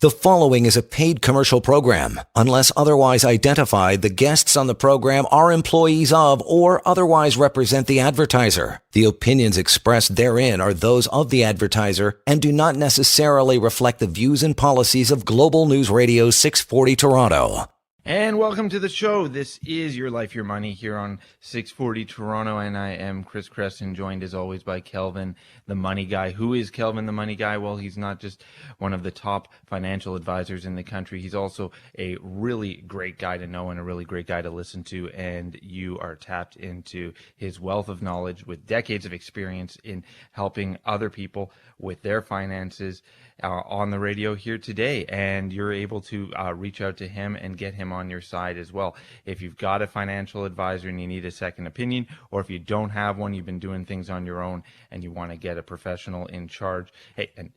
The following is a paid commercial program. Unless otherwise identified, the guests on the program are employees of or otherwise represent the advertiser. The opinions expressed therein are those of the advertiser and do not necessarily reflect the views and policies of Global News Radio 640 Toronto. And welcome to the show. This is Your Life, Your Money here on 640 Toronto, and I am Chris Creston, joined as always by Kelvin, the money guy. Who is Kelvin, the money guy? Well, he's not just one of the top financial advisors in the country. He's also a really great guy to know and a really great guy to listen to, and you are tapped into his wealth of knowledge with decades of experience in helping other people with their finances on the radio here today, and you're able to reach out to him and get him on your side as well. If you've got a financial advisor and you need a second opinion, or if you don't have one, you've been doing things on your own and you want to get a professional in charge. Hey, and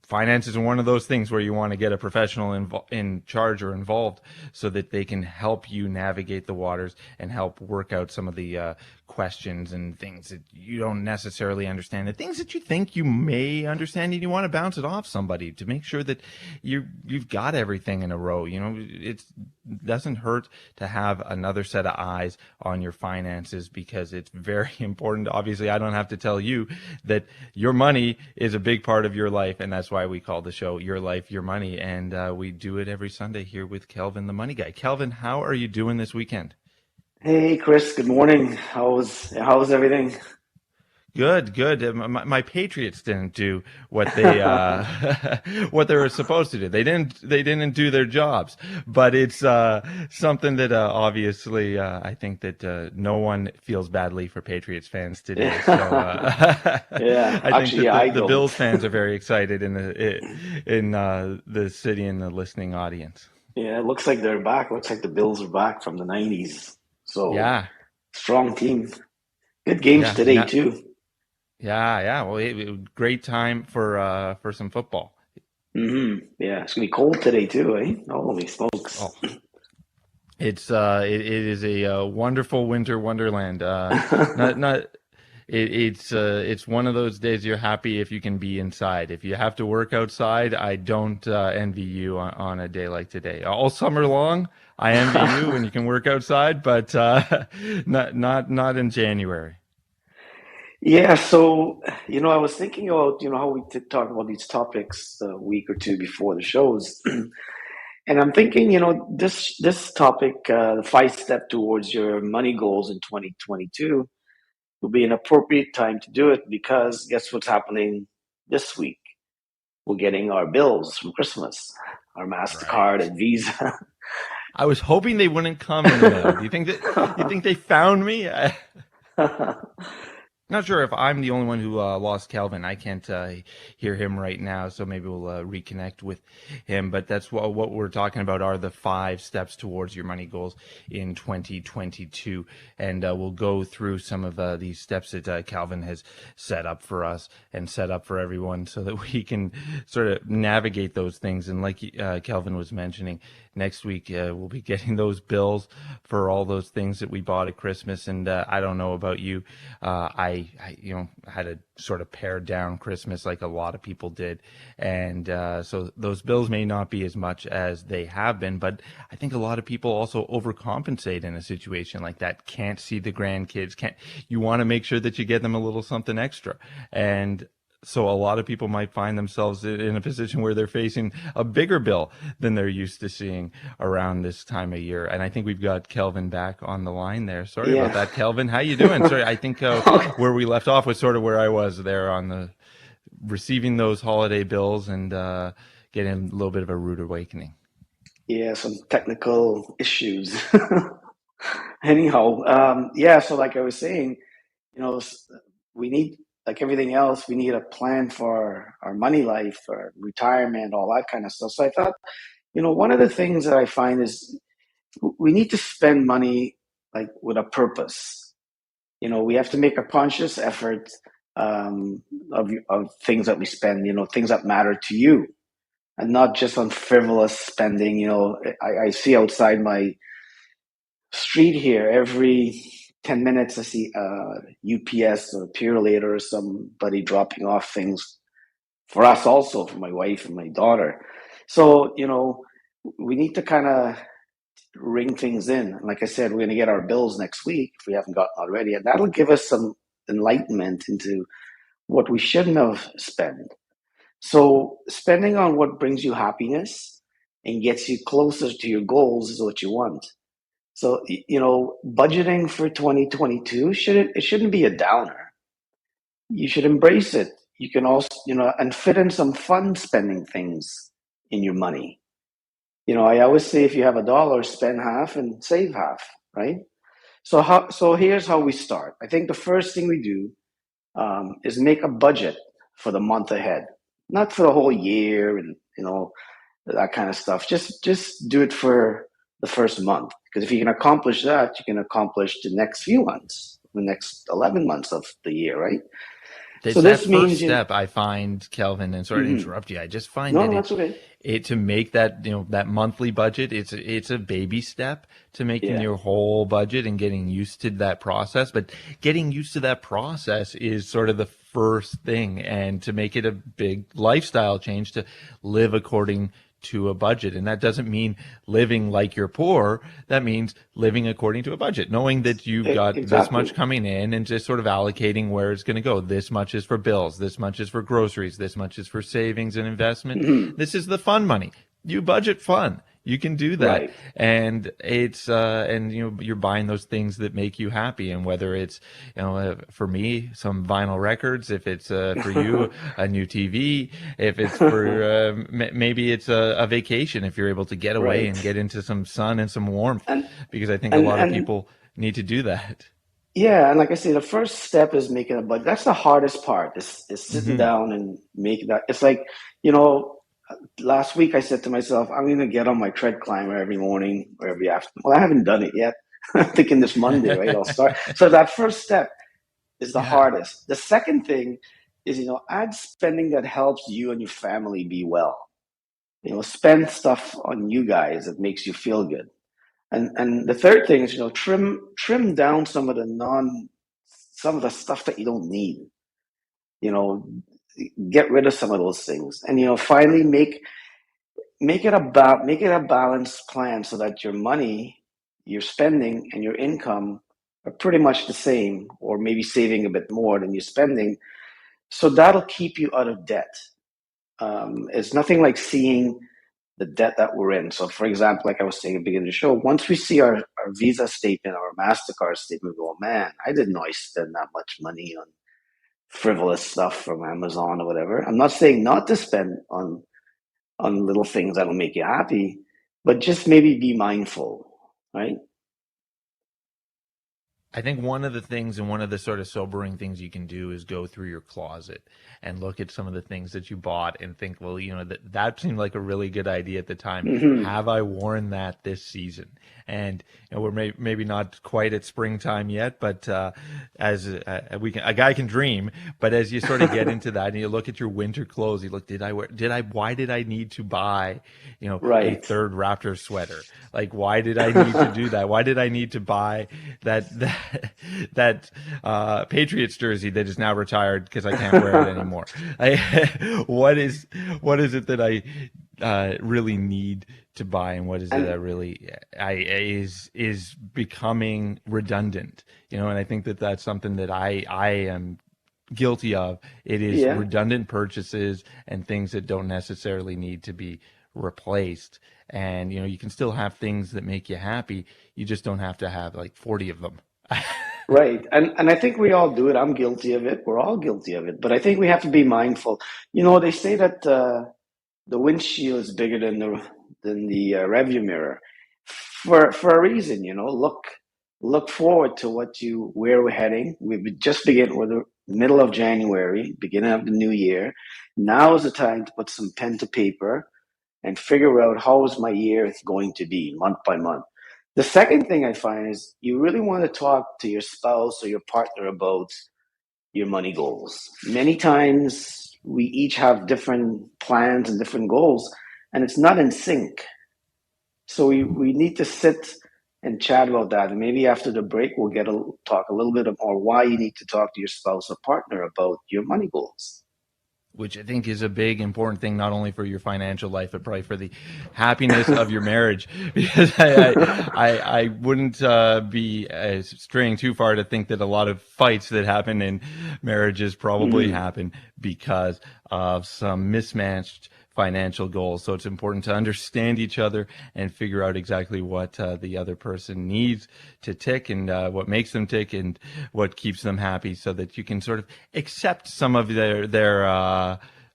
finances are one of those things where you want to get a professional in charge or involved so that they can help you navigate the waters and help work out some of the questions and things that you don't necessarily understand, the things that you think you may understand, and you want to bounce it off somebody to make sure that you've got everything in a row. You know, it doesn't hurt to have another set of eyes on your finances, because it's very important. Obviously, I don't have to tell you that your money is a big part of your life, and that's why we call the show Your Life, Your Money, and we do it every Sunday here with Kelvin, the money guy. Kelvin, how are you doing this weekend? Hey Chris, good morning. How's everything? Good. My Patriots didn't do what they what they were supposed to do. They didn't do their jobs. But it's something that obviously I think that no one feels badly for Patriots fans today. So Yeah, I think that the don't. Bills fans are very excited in the city and the listening audience. Yeah, it looks like they're back. Looks like the Bills are back from the 90s. So Yeah. strong team. Good games today too. Yeah. Well, great time for some football. Yeah, it's gonna be cold today too, eh? Holy smokes! Oh. It is a wonderful winter wonderland. It's one of those days you're happy if you can be inside. If you have to work outside, I don't envy you on a day like today. All summer long, I envy you when you can work outside, but not in January. Yeah, so I was thinking about how we talk about these topics a week or two before the shows, and I'm thinking this topic, the 5 step towards your money goals in 2022, will be an appropriate time to do it, because guess what's happening this week? We're getting our bills from Christmas, our MasterCard and Visa. I was hoping they wouldn't come in the mail. Do you think they found me? Not sure if I'm the only one who lost Kelvin. I can't hear him right now, so maybe we'll reconnect with him. But that's what we're talking about are the 5 steps towards your money goals in 2022. And we'll go through some of these steps that Kelvin has set up for us and set up for everyone so that we can sort of navigate those things. And like Kelvin was mentioning, next week we'll be getting those bills for all those things that we bought at Christmas. And I don't know about you. I had a sort of pared down Christmas like a lot of people did. And so those bills may not be as much as they have been, but I think a lot of people also overcompensate in a situation like that. Can't see the grandkids. You want to make sure that you get them a little something extra. And so a lot of people might find themselves in a position where they're facing a bigger bill than they're used to seeing around this time of year. And I think we've got Kelvin back on the line there. Sorry about that, Kelvin. How you doing? Sorry, I think where we left off was sort of where I was there on the receiving those holiday bills and getting a little bit of a rude awakening. Yeah, some technical issues. Anyhow, so like I was saying, we need, like everything else, we need a plan for our money life, our retirement, all that kind of stuff. So I thought, one of the things that I find is we need to spend money like with a purpose. We have to make a conscious effort of things that we spend, things that matter to you, and not just on frivolous spending. I see outside my street here every 10 minutes I see UPS or Purelator or somebody dropping off things for us, also for my wife and my daughter. So, we need to kind of ring things in. Like I said, we're going to get our bills next week if we haven't gotten already, and that'll give us some enlightenment into what we shouldn't have spent. So, spending on what brings you happiness and gets you closer to your goals is what you want. So, budgeting for 2022 shouldn't be a downer. You should embrace it. You can also, and fit in some fun spending things in your money. I always say if you have $1, spend half and save half, right? So here's how we start. I think the first thing we do is make a budget for the month ahead, not for the whole year and that kind of stuff. Just do it for the first month, because if you can accomplish that, you can accomplish the next few months, the next 11 months of the year, right? So It's that this first means step I find, Kelvin, and sorry to Mhm. interrupt you. I just find No, that no, that's okay. it to make that that monthly budget. It's a baby step to making Yeah, your whole budget and getting used to that process. But getting used to that process is sort of the first thing, and to make it a big lifestyle change to live according to a budget. And that doesn't mean living like you're poor. That means living according to a budget, knowing that you've got this exactly. much coming in and just sort of allocating where it's going to go. This much is for bills. This much is for groceries. This much is for savings and investment. Mhm. This is the fun money. You budget fun. You can do that. Right. And it's, and you're buying those things that make you happy. And whether it's, for me, some vinyl records, if it's, for you, a new TV, if it's for, maybe it's a vacation, if you're able to get away Right. and get into some sun and some warmth, And because I think a and lot of and people need to do that. yeah, and like I say, the first step is making a budget. That's the hardest part. Is sitting Hmm. down and making that. It's like, you know, last week I said to myself, I'm going to get on my tread climber every morning or every afternoon. Well, I haven't done it yet. I'm thinking this Monday, right? I'll start. So that first step is the Yeah. hardest. The second thing is, add spending that helps you and your family be well. Spend stuff on you guys that makes you feel good. And the third thing is, trim down some of the stuff that you don't need. You know, get rid of some of those things, and finally make it a balanced plan so that your money, your spending, and your income are pretty much the same, or maybe saving a bit more than you're spending. So that'll keep you out of debt. It's nothing like seeing the debt that we're in. So, for example, like I was saying at the beginning of the show, once we see our Visa statement or MasterCard statement, we go, man, I didn't know I spent that much money on frivolous stuff from Amazon or whatever. I'm not saying not to spend on little things that'll make you happy, but just maybe be mindful, right? I think one of the things and one of the sort of sobering things you can do is go through your closet and look at some of the things that you bought and think, well, that seemed like a really good idea at the time. Mm-hmm. Have I worn that this season? And we're maybe not quite at springtime yet, but as a guy can dream. But as you sort of get into that and you look at your winter clothes, you look, why did I need to buy, a Right. third Raptor sweater? Like, why did I need to do that? Why did I need to buy that Patriots jersey that is now retired because I can't wear it anymore? What is it that I really need to buy, and what is it And that really is becoming redundant? And I think that that's something that I am guilty of. It is yeah, redundant purchases and things that don't necessarily need to be replaced. And you can still have things that make you happy. You just don't have to have like 40 of them. right. And I think we all do it. I'm guilty of it. We're all guilty of it. But I think we have to be mindful. They say that the windshield is bigger than the rearview mirror for a reason. Look forward to where we're heading. We've just begun with the middle of January, beginning of the new year. Now is the time to put some pen to paper and figure out how is my year going to be month by month. The second thing I find is you really want to talk to your spouse or your partner about your money goals. Many times we each have different plans and different goals, and it's not in sync. So we need to sit and chat about that. And maybe after the break, we'll talk a little bit more why you need to talk to your spouse or partner about your money goals. which I think is a big important thing, not only for your financial life, but probably for the happiness of your marriage. Because I wouldn't be straying too far to think that a lot of fights that happen in marriages probably happen because of some mismatched financial goals. So it's important to understand each other and figure out exactly what the other person needs to tick, and what makes them tick, and what keeps them happy, so that you can sort of accept some of their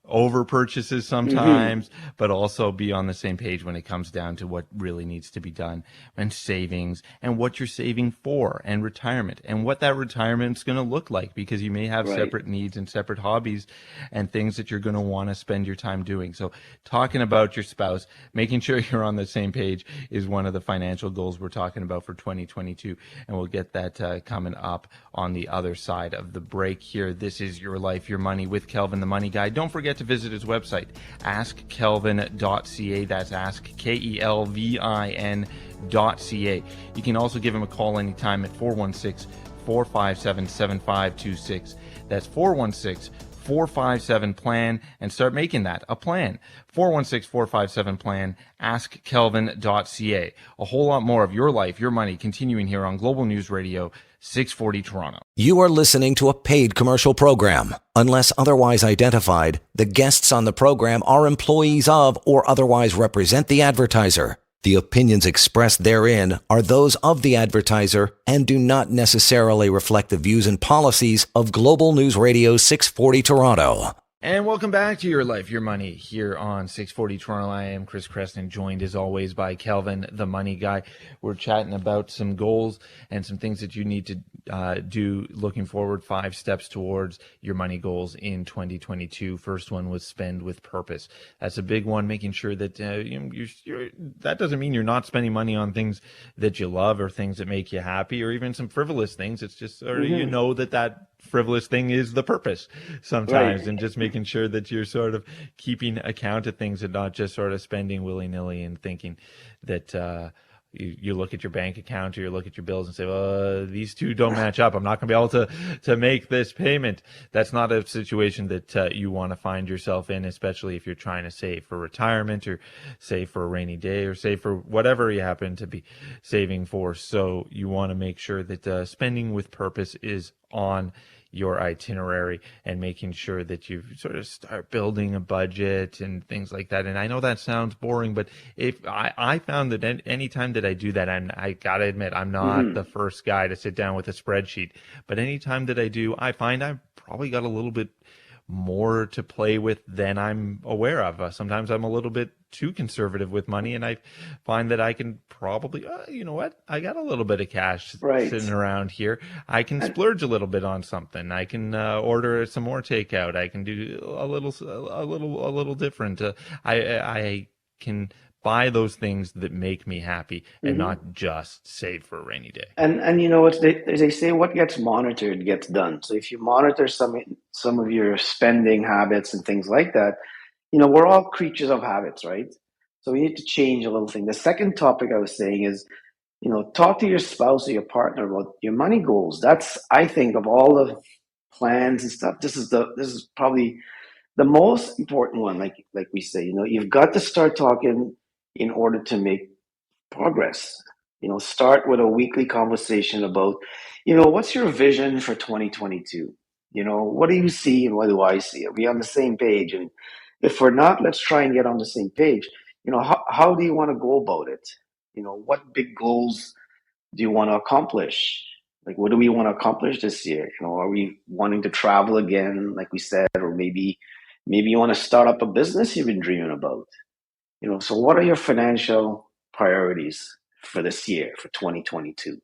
over purchases sometimes, but also be on the same page when it comes down to what really needs to be done, and savings, and what you're saving for, and retirement, and what that retirement's going to look like, because you may have Right. separate needs and separate hobbies and things that you're going to want to spend your time doing. So talking about your spouse, making sure you're on the same page, is one of the financial goals we're talking about for 2022, and we'll get that coming up on the other side of the break here. This is Your Life, Your Money with Kelvin, the Money Guy. Don't forget to visit his website, askkelvin.ca. That's askkelvin.ca. You can also give him a call anytime at 416-457-7526. That's 416-457-PLAN, and start making that a plan. 416-457-PLAN, askkelvin.ca. A whole lot more of Your Life, Your Money continuing here on Global News Radio 640 Toronto. You are listening to a paid commercial program. Unless otherwise identified, the guests on the program are employees of or otherwise represent the advertiser. The opinions expressed therein are those of the advertiser and do not necessarily reflect the views and policies of Global News Radio 640 Toronto. And welcome back to Your Life, Your Money here on 640 Toronto. I am Chris Creston, joined as always by Kelvin, the Money Guy. We're chatting about some goals and some things that you need to do looking forward, 5 steps towards your money goals in 2022. First one was spend with purpose. That's a big one, making sure that that doesn't mean you're not spending money on things that you love or things that make you happy or even some frivolous things. It's just sort of, you know, that frivolous thing is the purpose sometimes, Right. and just making sure that you're sort of keeping account of things and not just sort of spending willy-nilly and thinking that you look at your bank account or you look at your bills and say, well, these two don't match up. I'm not going to be able to make this payment. That's not a situation that you want to find yourself in, especially if you're trying to save for retirement or save for a rainy day or save for whatever you happen to be saving for. So you want to make sure that spending with purpose is on your itinerary, and making sure that you sort of start building a budget and things like that. And I know that sounds boring, but if I found that any time that I do that, I gotta admit, I'm not the first guy to sit down with a spreadsheet, but anytime that I do, I find I've probably got a little bit more to play with than I'm aware of. Sometimes I'm a little bit too conservative with money, and I find that I can probably, you know what, I got a little bit of cash Right. sitting around here. I can splurge a little bit on something. I can order some more takeout. I can do a little different. I can buy those things that make me happy and not just save for a rainy day. And you know what they say, what gets monitored gets done. So if you monitor some of your spending habits and things like that, you know, we're all creatures of habits, right? So we need to change a little thing. The second topic I was saying is, you know, talk to your spouse or your partner about your money goals. That's, I think, of all the plans and stuff, this is probably the most important one. Like we say, you know, you've got to start talking in order to make progress. You know, start with a weekly conversation about, you know, what's your vision for 2022? You know, what do you see and what do I see? Are we on the same page? And if we're not, let's try and get on the same page. You know, how do you want to go about it? You know, what big goals do you want to accomplish? Like, what do we want to accomplish this year? You know, are we wanting to travel again, like we said, or maybe you want to start up a business you've been dreaming about? You know, so what are your financial priorities for this year, for 2022?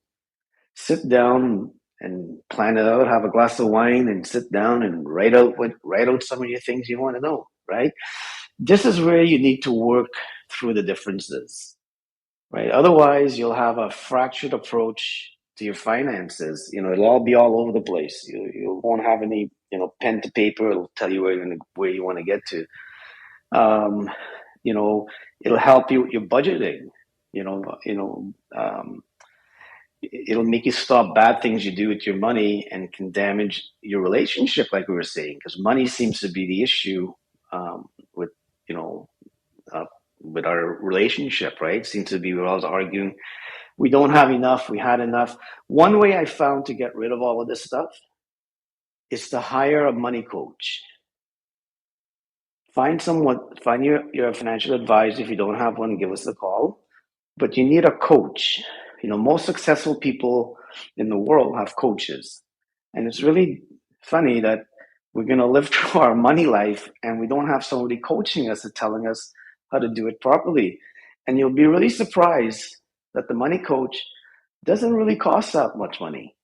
Sit down and plan it out, have a glass of wine and sit down and write out some of your things you want to know, right? This is where you need to work through the differences, right? Otherwise, you'll have a fractured approach to your finances. You know, it'll all be all over the place. You won't have any, you know, pen to paper. It'll tell you where you want to get to. Um, you know, it'll help you with your budgeting. You know, it'll make you stop bad things you do with your money and can damage your relationship, like we were saying, because money seems to be the issue with, you know, uh, with our relationship, right? Seems to be we're always arguing. We don't have enough. We had enough. One way I found to get rid of all of this stuff is to hire a money coach. Find your financial advisor. If you don't have one, give us a call. But you need a coach. You know, most successful people in the world have coaches. And it's really funny that we're going to live through our money life and we don't have somebody coaching us and telling us how to do it properly. And you'll be really surprised that the money coach doesn't really cost that much money.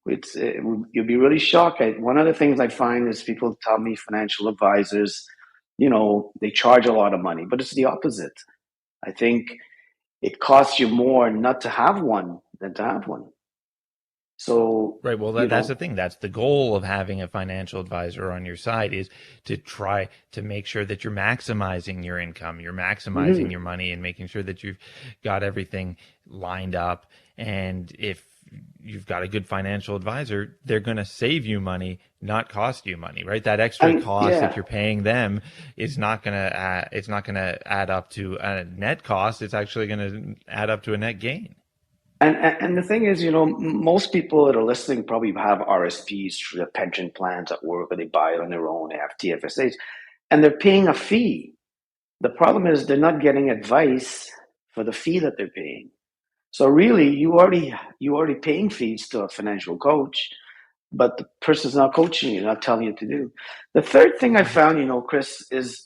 You'll be really shocked. One of the things I find is people tell me financial advisors, you know, they charge a lot of money, but it's the opposite. I think it costs you more not to have one than to have one. So, Right. Well, that's the thing. That's the goal of having a financial advisor on your side, is to try to make sure that you're maximizing your income, you're maximizing your money, and making sure that you've got everything lined up. And if you've got a good financial advisor, they're going to save you money, not cost you money, right? That extra cost that you're paying them is not going to it's not going to add up to a net cost. It's actually going to add up to a net gain. And the thing is, you know, most people that are listening probably have RSPs through their pension plans at work, or they buy it on their own. They have TFSAs, and they're paying a fee. The problem is they're not getting advice for the fee that they're paying. So really, you already paying fees to a financial coach, but the person's not coaching you, not telling you to do. The third thing I found, you know, Chris, is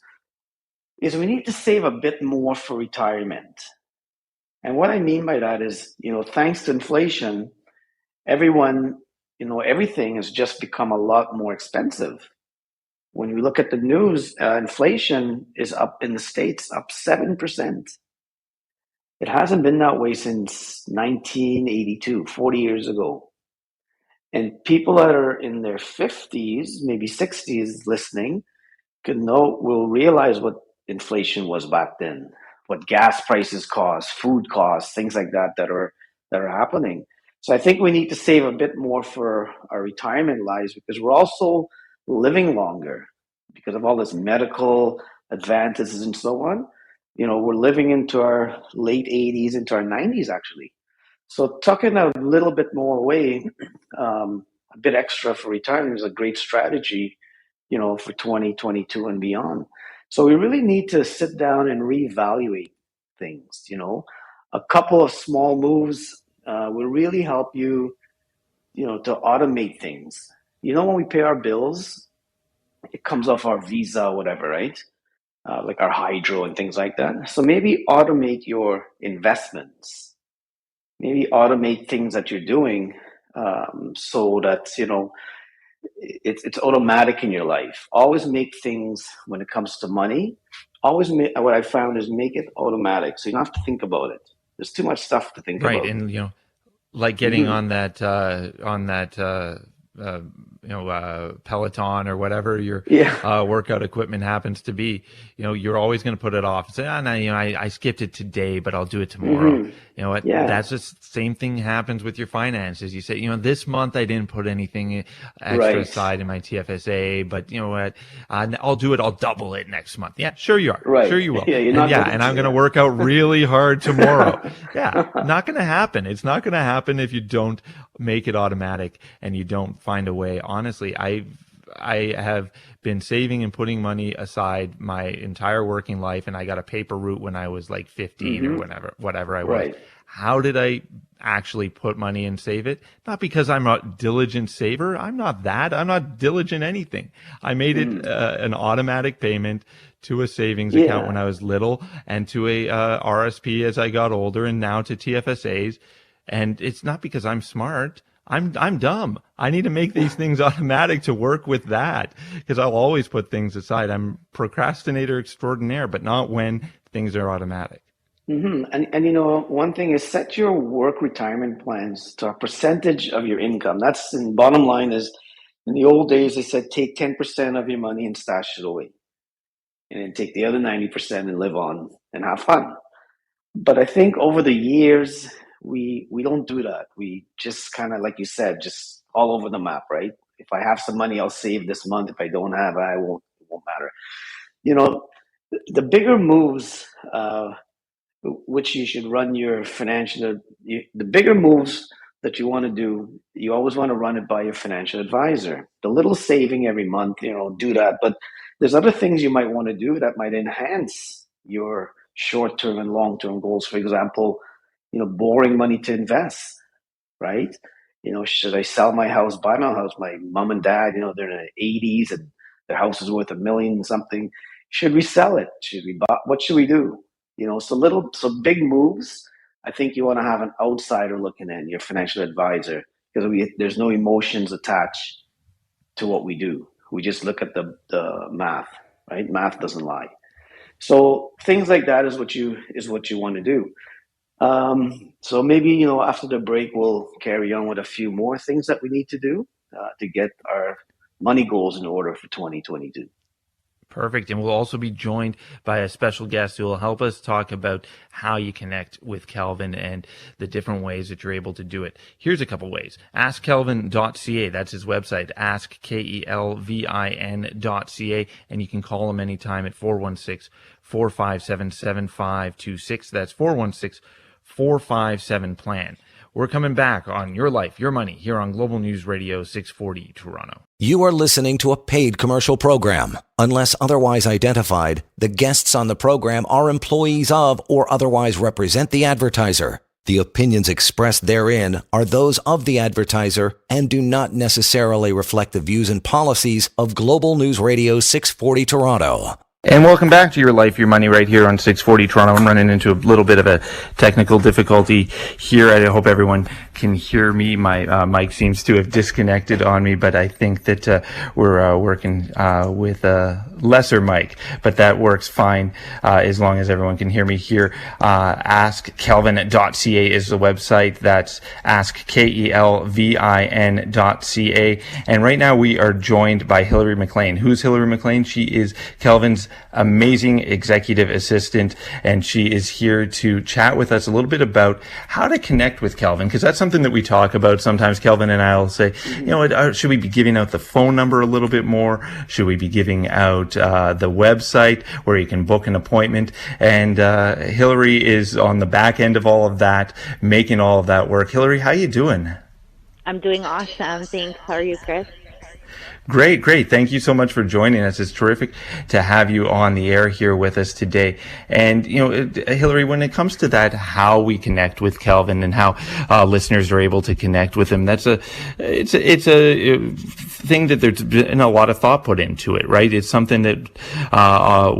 we need to save a bit more for retirement. And what I mean by that is, you know, thanks to inflation, everyone, you know, everything has just become a lot more expensive. When we look at the news, inflation is up in the States, up 7%. It hasn't been that way since 1982, 40 years ago. And people that are in their 50s, maybe 60s listening, will realize what inflation was back then, what gas prices cost, food costs, things like that that are happening. So I think we need to save a bit more for our retirement lives, because we're also living longer because of all this medical advances and so on. You know, we're living into our late 80s, into our 90s actually. So tucking a little bit more away, a bit extra for retirement is a great strategy, you know, for 2022 and beyond. So we really need to sit down and reevaluate things, you know. A couple of small moves will really help you, you know, to automate things. You know, when we pay our bills, it comes off our Visa, whatever, right? Like our hydro and things like that. So maybe automate your investments. Maybe automate things that you're doing, so that, you know, it's automatic in your life. Always make things, when it comes to money, what I found is make it automatic, so you don't have to think about it. There's too much stuff to think Right. about. And, you know, like getting on that Peloton or whatever your Yeah. workout equipment happens to be, you know, you're always going to put it off and say, no, you know, I skipped it today, but I'll do it tomorrow. You know what? Yeah. That's just same thing happens with your finances. You say, you know, this month I didn't put anything extra aside in my TFSA, but you know what? I'll do it. I'll double it next month. Yeah, sure you are. Right. Sure you will. Yeah, And I'm going to work out really hard tomorrow. Yeah, not going to happen. It's not going to happen if you don't make it automatic and you don't find a way. Honestly, I have been saving and putting money aside my entire working life, and I got a paper route when I was like 15 or whatever I was. Right. How did I actually put money and save it? Not because I'm a diligent saver. I'm not that. I'm not diligent anything. I made it an automatic payment to a savings account when I was little, and to a RSP as I got older, and now to TFSAs. And it's not because I'm smart. I'm dumb. I need to make these things automatic to work with that, because I'll always put things aside. I'm procrastinator extraordinaire, but not when things are automatic. And you know, one thing is set your work retirement plans to a percentage of your income. That's in bottom line is, in the old days they said take 10% of your money and stash it away, and then take the other 90% and live on and have fun. But I think over the years we don't do that. We just kind of, like you said, just all over the map, right? If I have some money, I'll save this month. If I don't have, I won't. It won't matter. You know, the bigger moves, which you should run your financial, the bigger moves that you want to do, you always want to run it by your financial advisor. The little saving every month, do that. But there's other things you might want to do that might enhance your short-term and long-term goals. For example, borrowing money to invest, right? Should I sell my house, buy my house? My mom and dad, they're in their 80s and their house is worth $1 million and something. Should we sell it? Should we buy? What should we do? So big moves. I think you want to have an outsider looking in, your financial advisor, because there's no emotions attached to what we do. We just look at the math, right? Math doesn't lie. So things like that is what you want to do. So maybe, after the break, we'll carry on with a few more things that we need to do to get our money goals in order for 2022. Perfect. And we'll also be joined by a special guest who will help us talk about how you connect with Kelvin and the different ways that you're able to do it. Here's a couple ways. askkelvin.ca. That's his website, askkelvin.ca. And you can call him anytime at 416-457-7526. That's 416-457-PLAN. We're coming back on Your Life, Your Money here on Global News Radio 640 Toronto. You are listening to a paid commercial program. Unless otherwise identified, the guests on the program are employees of or otherwise represent the advertiser. The opinions expressed therein are those of the advertiser and do not necessarily reflect the views and policies of Global News Radio 640 Toronto. And welcome back to Your Life, Your Money right here on 640 Toronto. I'm running into a little bit of a technical difficulty here. I hope everyone can hear me. My mic seems to have disconnected on me, but I think that we're working with a lesser mic, but that works fine as long as everyone can hear me here. Askkelvin.ca is the website. That's askkelvin.ca. And right now we are joined by Hillary McLean. Who's Hillary McLean? She is Kelvin's amazing executive assistant, and she is here to chat with us a little bit about how to connect with Kelvin, because that's something that we talk about sometimes. Kelvin and I will say, should we be giving out the phone number a little bit more? Should we be giving out the website where you can book an appointment? And Hillary is on the back end of all of that, making all of that work. Hillary, how you doing? I'm doing awesome. Thanks. How are you, Chris? Great. Thank you so much for joining us. It's terrific to have you on the air here with us today. And, Hillary, when it comes to that, how we connect with Kelvin and how listeners are able to connect with him, it's a thing that there's been a lot of thought put into it, right? It's something that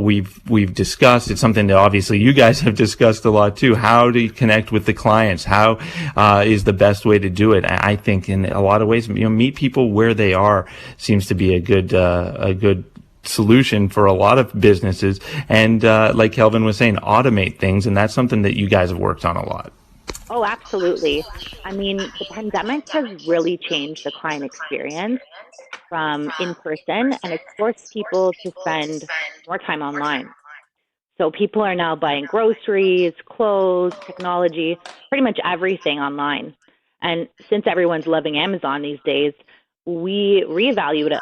we've discussed. It's something that obviously you guys have discussed a lot too. How to connect with the clients? How is the best way to do it? I think in a lot of ways, meet people where they are seems to be a good solution for a lot of businesses. And like Kelvin was saying, automate things, and that's something that you guys have worked on a lot. Oh, absolutely. I mean, the pandemic has really changed the client experience from in-person, and it's forced people to spend more time online. So people are now buying groceries, clothes, technology, pretty much everything online. And since everyone's loving Amazon these days, we reevaluated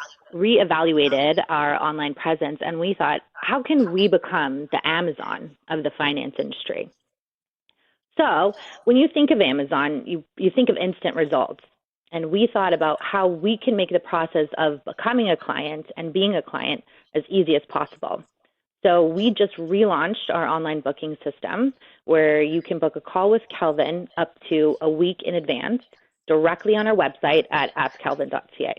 our online presence, and we thought, how can we become the Amazon of the finance industry? So when you think of Amazon, you think of instant results. And we thought about how we can make the process of becoming a client and being a client as easy as possible. So we just relaunched our online booking system where you can book a call with Kelvin up to a week in advance directly on our website at askkelvin.ca.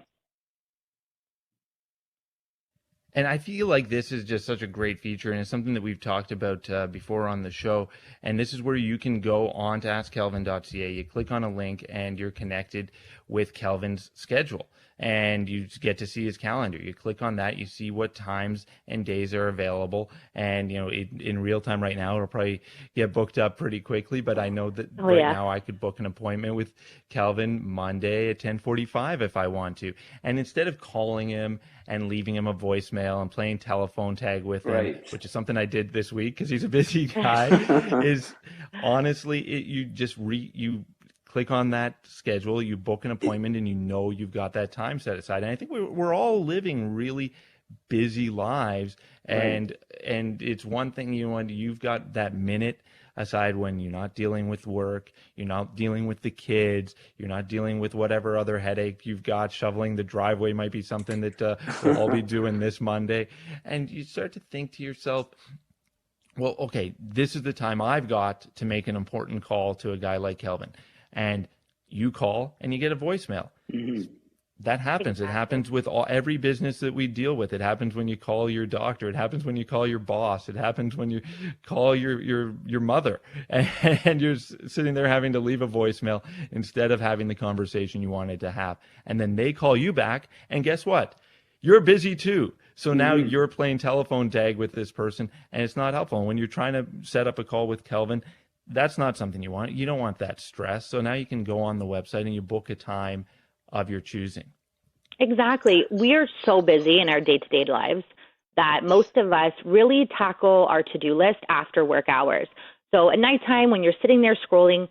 And I feel like this is just such a great feature, and it's something that we've talked about before on the show. And this is where you can go on to askkelvin.ca. You click on a link, and you're connected with Kelvin's schedule. And you get to see his calendar. You click on that, you see what times and days are available. And, in real time right now, it'll probably get booked up pretty quickly. But I know that Oh, right yeah. now I could book an appointment with Kelvin Monday at 10:45 if I want to. And instead of calling him and leaving him a voicemail and playing telephone tag with him, Right. which is something I did this week because he's a busy guy, is honestly, you just you click on that schedule, you book an appointment, and you've got that time set aside. And I think we're all living really busy lives, Right. and it's one thing, you've got that minute aside when you're not dealing with work, you're not dealing with the kids, you're not dealing with whatever other headache you've got. Shoveling the driveway might be something that we'll all be doing this Monday, and you start to think to yourself, well, okay, this is the time I've got to make an important call to a guy like Kelvin. And you call and you get a voicemail. Mhm. That happens. It Exactly. happens with every business that we deal with. It happens when you call your doctor. It happens when you call your boss. It happens when you call your mother, and you're sitting there having to leave a voicemail instead of having the conversation you wanted to have. And then they call you back, and guess what? You're busy too. So now Mhm. you're playing telephone tag with this person, and it's not helpful. And when you're trying to set up a call with Kelvin, that's not something you want. You don't want that stress. So now you can go on the website and you book a time of your choosing. Exactly. We are so busy in our day-to-day lives that most of us really tackle our to-do list after work hours. So at nighttime, when you're sitting there scrolling,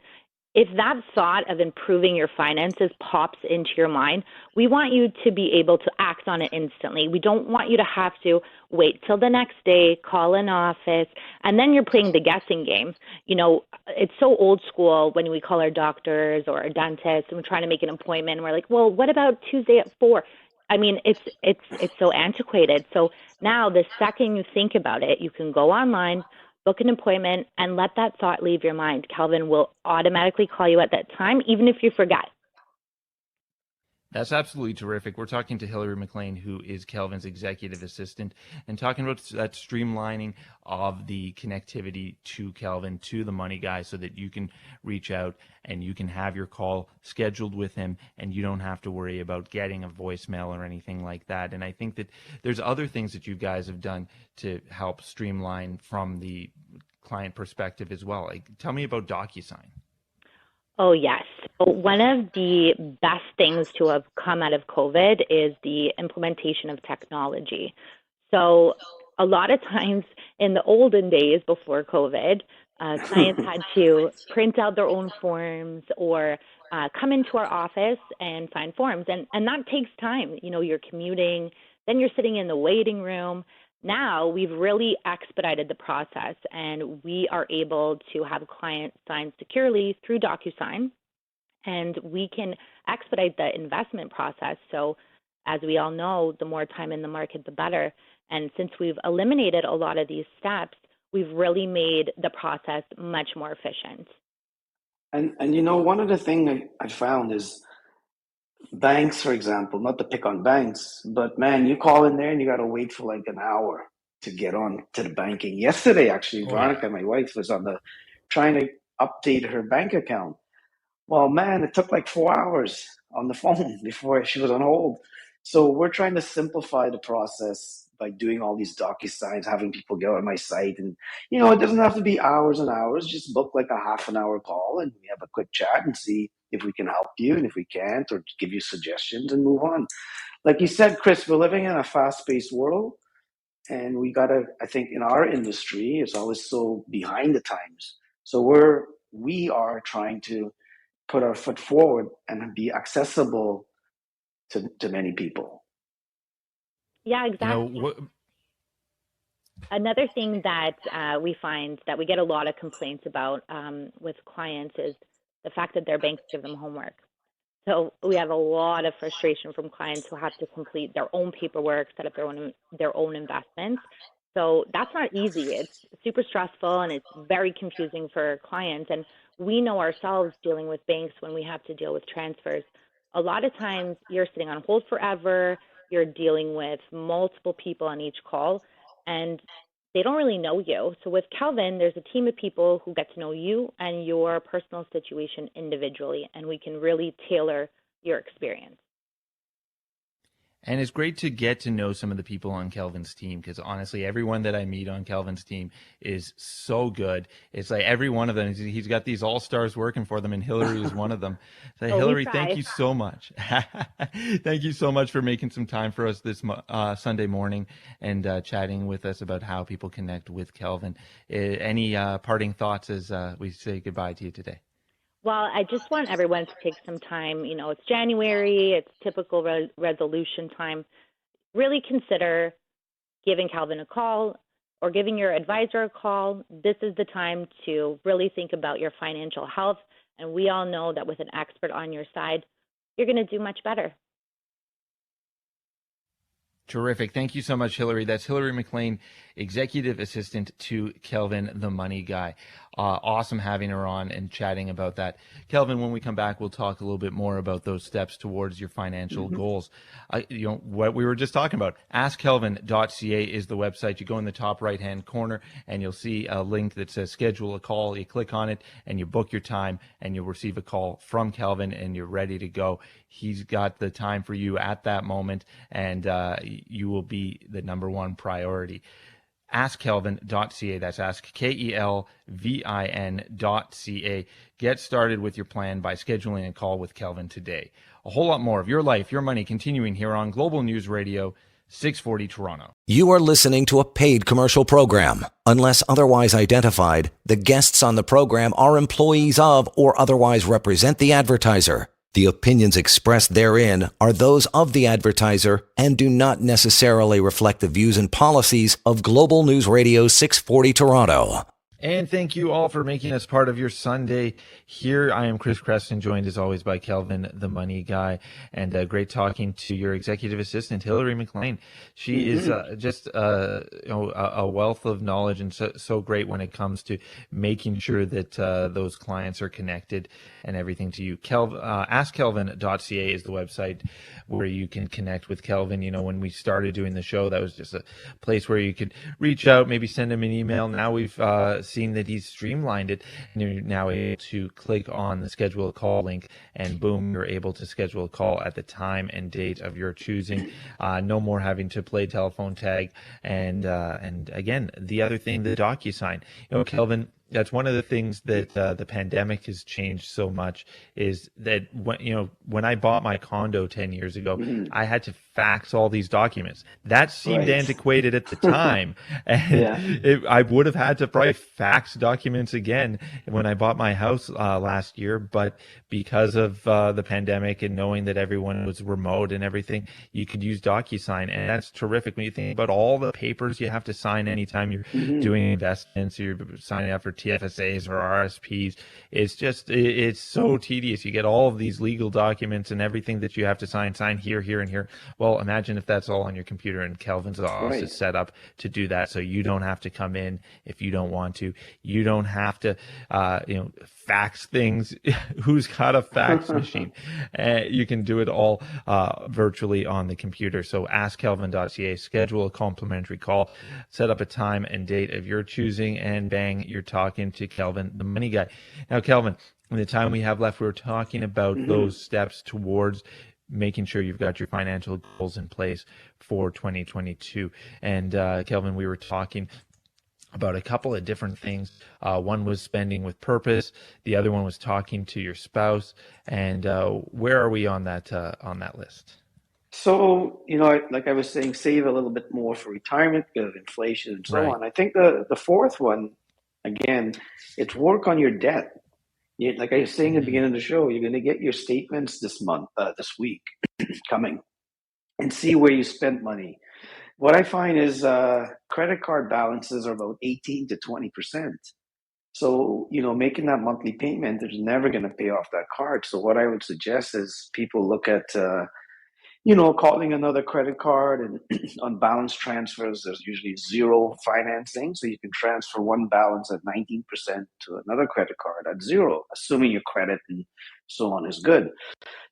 if that thought of improving your finances pops into your mind, we want you to be able to act on it instantly. We don't want you to have to wait till the next day, call an office, and then you're playing the guessing game. It's so old school when we call our doctors or our dentist and we're trying to make an appointment and we're like, well, what about Tuesday at 4? I mean, it's so antiquated. So now the second you think about it, you can go online, book an appointment, and let that thought leave your mind. Kelvin will automatically call you at that time, even if you forget. That's absolutely terrific. We're talking to Hillary McLean, who is Kelvin's executive assistant, and talking about that streamlining of the connectivity to Kelvin, to the money guy, so that you can reach out and you can have your call scheduled with him, and you don't have to worry about getting a voicemail or anything like that. And I think that there's other things that you guys have done to help streamline from the client perspective as well. Like, tell me about DocuSign. Oh, yes. So one of the best things to have come out of COVID is the implementation of technology. So a lot of times in the olden days before COVID, clients had to print out their own forms or come into our office and sign forms. And that takes time. You're commuting, then you're sitting in the waiting room. Now we've really expedited the process and we are able to have clients sign securely through DocuSign, and we can expedite the investment process. So as we all know, the more time in the market, the better. And since we've eliminated a lot of these steps, we've really made the process much more efficient. And one of the things I found is banks, for example, not to pick on banks, but man, you call in there and you got to wait for like an hour to get on to the banking. Yesterday, actually, Oh, yeah. Veronica, my wife, was on the trying to update her bank account. Well, man, it took like 4 hours on the phone before she was on hold. So we're trying to simplify the process by doing all these DocuSigns, having people go on my site. And, it doesn't have to be hours and hours. Just book like a half an hour call and we have a quick chat and see if we can help you. And if we can't, or give you suggestions and move on. Like you said, Chris, we're living in a fast paced world. And we got to, I think in our industry, it's always so behind the times. So we are trying to put our foot forward and be accessible to many people. Yeah, You know exactly. what? Another thing that we find that we get a lot of complaints about with clients is the fact that their banks give them homework. So we have a lot of frustration from clients who have to complete their own paperwork, set up their own investments. So that's not easy. It's super stressful and it's very confusing for clients. And we know ourselves dealing with banks when we have to deal with transfers. A lot of times you're sitting on hold forever. You're dealing with multiple people on each call, and they don't really know you. So with Kelvin, there's a team of people who get to know you and your personal situation individually, and we can really tailor your experience. And it's great to get to know some of the people on Kelvin's team, because honestly, everyone that I meet on Kelvin's team is so good. It's like every one of them, he's got these all-stars working for them, and Hillary is one of them. So Hillary, thank you so much. Thank you so much for making some time for us this Sunday morning and chatting with us about how people connect with Kelvin. Any parting thoughts as we say goodbye to you today? Well, I just want everyone to take some time. It's January, it's typical resolution time. Really consider giving Kelvin a call or giving your advisor a call. This is the time to really think about your financial health. And we all know that with an expert on your side, you're going to do much better. Terrific. Thank you so much, Hillary. That's Hillary McLean, Executive Assistant to Kelvin, the Money Guy. Awesome having her on and chatting about that. Kelvin, when we come back, we'll talk a little bit more about those steps towards your financial goals. What we were just talking about, askkelvin.ca is the website. You go in the top right-hand corner and you'll see a link that says schedule a call. You click on it and you book your time and you'll receive a call from Kelvin and you're ready to go. He's got the time for you at that moment, and you will be the number one priority. askkelvin.ca. That's askkelvin.ca. Get started with your plan by scheduling a call with Kelvin today. A whole lot more of your life, your money, continuing here on Global News Radio 640 Toronto. You are listening to a paid commercial program. Unless otherwise identified, the guests on the program are employees of or otherwise represent the advertiser. The opinions expressed therein are those of the advertiser and do not necessarily reflect the views and policies of Global News Radio 640 Toronto. And thank you all for making us part of your Sunday here. I am Chris Creston, joined as always by Kelvin, the Money Guy, and great talking to your executive assistant, Hillary McLean. She is just a wealth of knowledge, and so great when it comes to making sure that those clients are connected and everything to you. Askkelvin.ca is the website where you can connect with Kelvin. When we started doing the show, that was just a place where you could reach out, maybe send him an email. Now we've seen that he's streamlined it, and you're now able to click on the schedule a call link, and boom, you're able to schedule a call at the time and date of your choosing. No more having to play telephone tag. And again, the other thing, the DocuSign. Kelvin, that's one of the things that the pandemic has changed so much, is that when I bought my condo 10 years ago, I had to fax all these documents. That seemed antiquated at the time. And I would have had to probably fax documents again when I bought my house last year. But because of the pandemic and knowing that everyone was remote and everything, you could use DocuSign. And that's terrific when you think about all the papers you have to sign anytime you're doing investments, you're signing up for TFSAs or RSPs. It's so tedious. You get all of these legal documents and everything that you have to sign here, here, and here. Well, imagine if that's all on your computer, and Kelvin's office is set up to do that, so you don't have to come in if you don't want to. You don't have to, fax things. Who's got a fax machine? You can do it all virtually on the computer. So askkelvin.ca, schedule a complimentary call, set up a time and date of your choosing, and bang, you're talking to Kelvin, the Money Guy. Now, Kelvin, in the time we have left, we're talking about those steps towards making sure you've got your financial goals in place for 2022. And Kelvin, we were talking about a couple of different things. One was spending with purpose. The other one was talking to your spouse. And where are we on that list? So, like I was saying, save a little bit more for retirement because of inflation and so on. I think the fourth one, again, it's work on your debt. Like I was saying at the beginning of the show, you're going to get your statements this week coming, and see where you spent money. What I find is credit card balances are about 18 to 20%. So, making that monthly payment, there's never going to pay off that card. So what I would suggest is people look at calling another credit card, and on balance transfers, there's usually zero financing. So you can transfer one balance at 19% to another credit card at zero, assuming your credit and so on is good.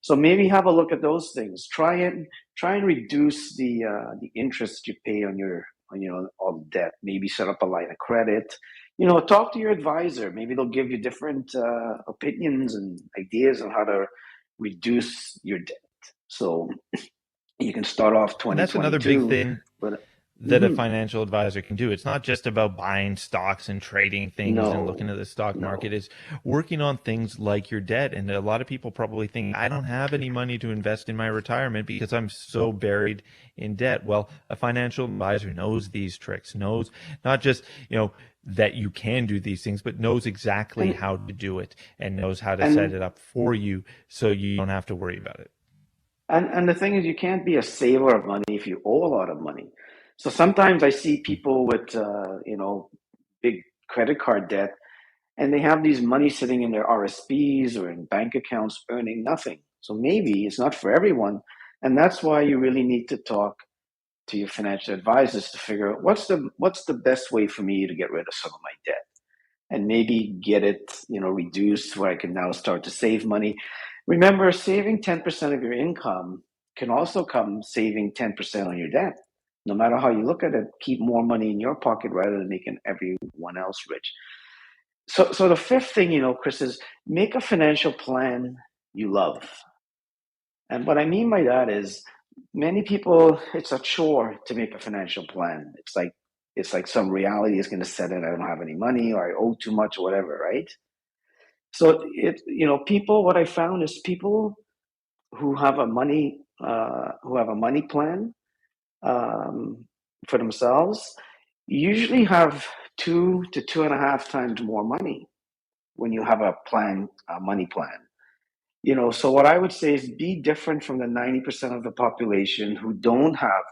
So maybe have a look at those things. Try and reduce the interest you pay on your all the debt. Maybe set up a line of credit. Talk to your advisor. Maybe they'll give you different opinions and ideas on how to reduce your debt. So you can start off And that's another big 2022, thing but that a mhm, financial advisor can do. It's not just about buying stocks and trading things and looking no, at the stock market. no. It's working on things like your debt. And a lot of people probably think, I don't have any money to invest in my retirement because I'm so buried in debt. Well, a financial advisor knows these tricks, knows not just, that you can do these things, but knows exactly And how to do it and knows how to set and it up for you so you don't have to worry about it. and the thing is, you can't be a saver of money if you owe a lot of money. So sometimes I see people with big credit card debt, and they have these money sitting in their RSPs or in bank accounts earning nothing. So maybe it's not for everyone, and that's why you really need to talk to your financial advisors to figure out what's the best way for me to get rid of some of my debt and maybe get it reduced where I can now start to save money. Remember, saving 10% of your income can also come saving 10% on your debt. No matter how you look at it, keep more money in your pocket rather than making everyone else rich. So the fifth thing, Chris, is make a financial plan you love. And what I mean by that is many people, it's a chore to make a financial plan. It's like some reality is going to set in. I don't have any money, or I owe too much, or whatever, right? So people. What I found is people who have a money plan um, for themselves usually have 2 to 2.5 times more money when you have a money plan. So what I would say is be different from the 90% of the population who don't have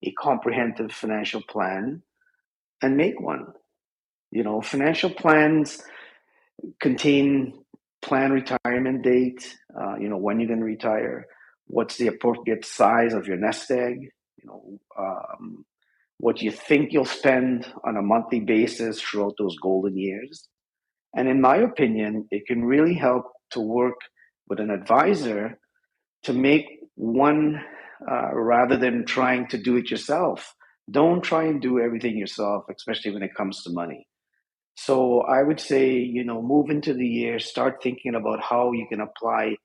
a comprehensive financial plan and make one. Financial plans contain plan retirement date, when you're going to retire, what's the appropriate size of your nest egg, what you think you'll spend on a monthly basis throughout those golden years. And in my opinion, it can really help to work with an advisor to make one rather than trying to do it yourself. Don't try and do everything yourself, especially when it comes to money. So I would say, move into the year, start thinking about how you can apply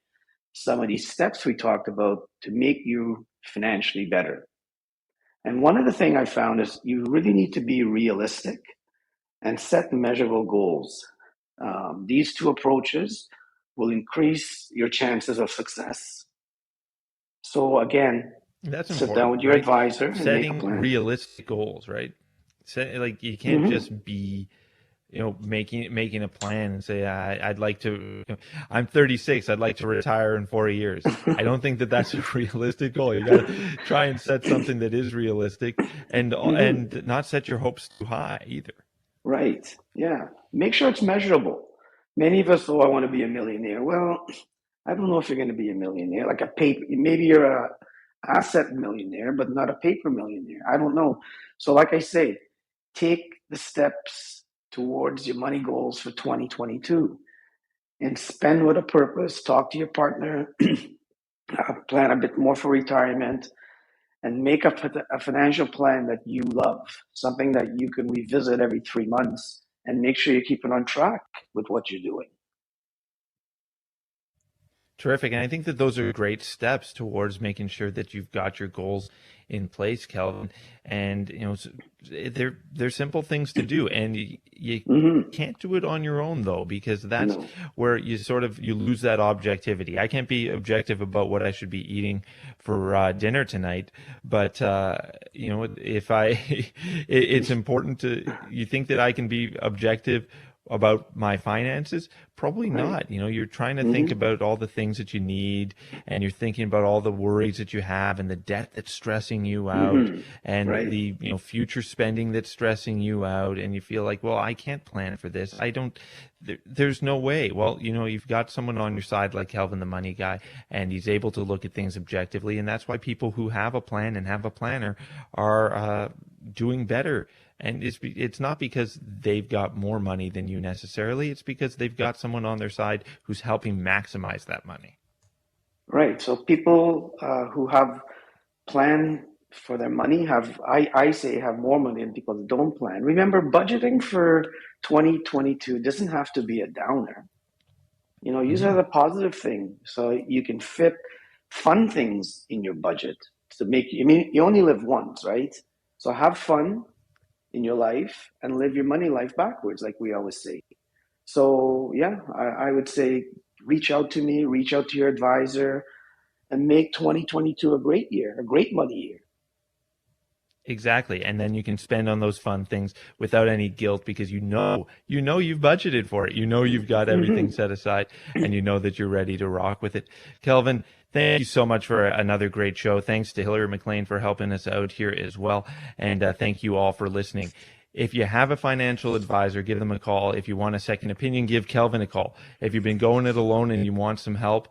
some of these steps we talked about to make you financially better. And one of the things I found is you really need to be realistic and set measurable goals. These two approaches will increase your chances of success. So again, That's sit down important, with your right? advisor and make a Setting plan. realistic goals, right? Like you can't Hmm. just be, making a plan and say, I'd like to, I'm 36, I'd like to retire in 4 years. I don't think that that's a realistic goal. You got to try and set something that is realistic Hmm. and not set your hopes too high either. Right. Yeah. Make sure it's measurable. Many of us, I want to be a millionaire. Well, I don't know if you're going to be a millionaire. Like a paper, maybe you're a asset millionaire, but not a paper millionaire. I don't know. So, like I say, take the steps towards your money goals for 2022 and spend with a purpose. Talk to your partner, plan a bit more for retirement, and make a financial plan that you love, something that you can revisit every 3 months and make sure you're keeping on track with what you're doing. Terrific. And I think that those are great steps towards making sure that you've got your goals in place, Kelvin. And, they're simple things to do. And you Hmm. can't do it on your own, though, because that's No. where you lose that objectivity. I can't be objective about what I should be eating for dinner tonight. But, if it's important you think that I can be objective about my finances? Probably Right. not. You're trying to think Hmm. about all the things that you need, and you're thinking about all the worries that you have and the debt that's stressing you out Hmm. and Right. the future spending that's stressing you out, and you feel like, well, I can't plan for this. I don't there's no way. Well, you've got someone on your side like Kelvin the money guy, and he's able to look at things objectively, and that's why people who have a plan and have a planner are doing better. And it's not because they've got more money than you necessarily. It's because they've got someone on their side who's helping maximize that money. Right. So people who have planned for their money I say have more money than people that don't plan. Remember, budgeting for 2022 doesn't have to be a downer. Use it as a positive thing so you can fit fun things in your budget to make, you only live once, right? So have fun in your life and live your money life backwards, like we always say. So yeah, I would say reach out to me, reach out to your advisor, and make 2022 a great year, a great money year. Exactly. And then you can spend on those fun things without any guilt because you've budgeted for it. You've got everything set aside and you know that you're ready to rock with it. Kelvin, thank you so much for another great show. Thanks to Hillary McLean for helping us out here as well. And thank you all for listening. If you have a financial advisor, give them a call. If you want a second opinion, give Kelvin a call. If you've been going it alone and you want some help,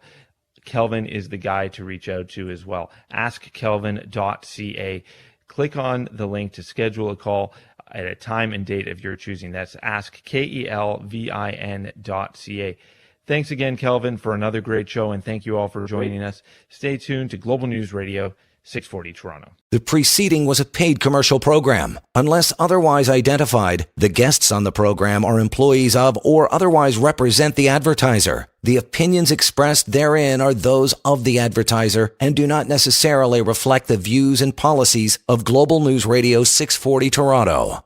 Kelvin is the guy to reach out to as well. askkelvin.ca. Click on the link to schedule a call at a time and date of your choosing. That's askkelvin.ca. Thanks again, Kelvin, for another great show, and thank you all for joining us. Stay tuned to Global News Radio, 640 Toronto. The preceding was a paid commercial program. Unless otherwise identified, the guests on the program are employees of or otherwise represent the advertiser. The opinions expressed therein are those of the advertiser and do not necessarily reflect the views and policies of Global News Radio 640 Toronto.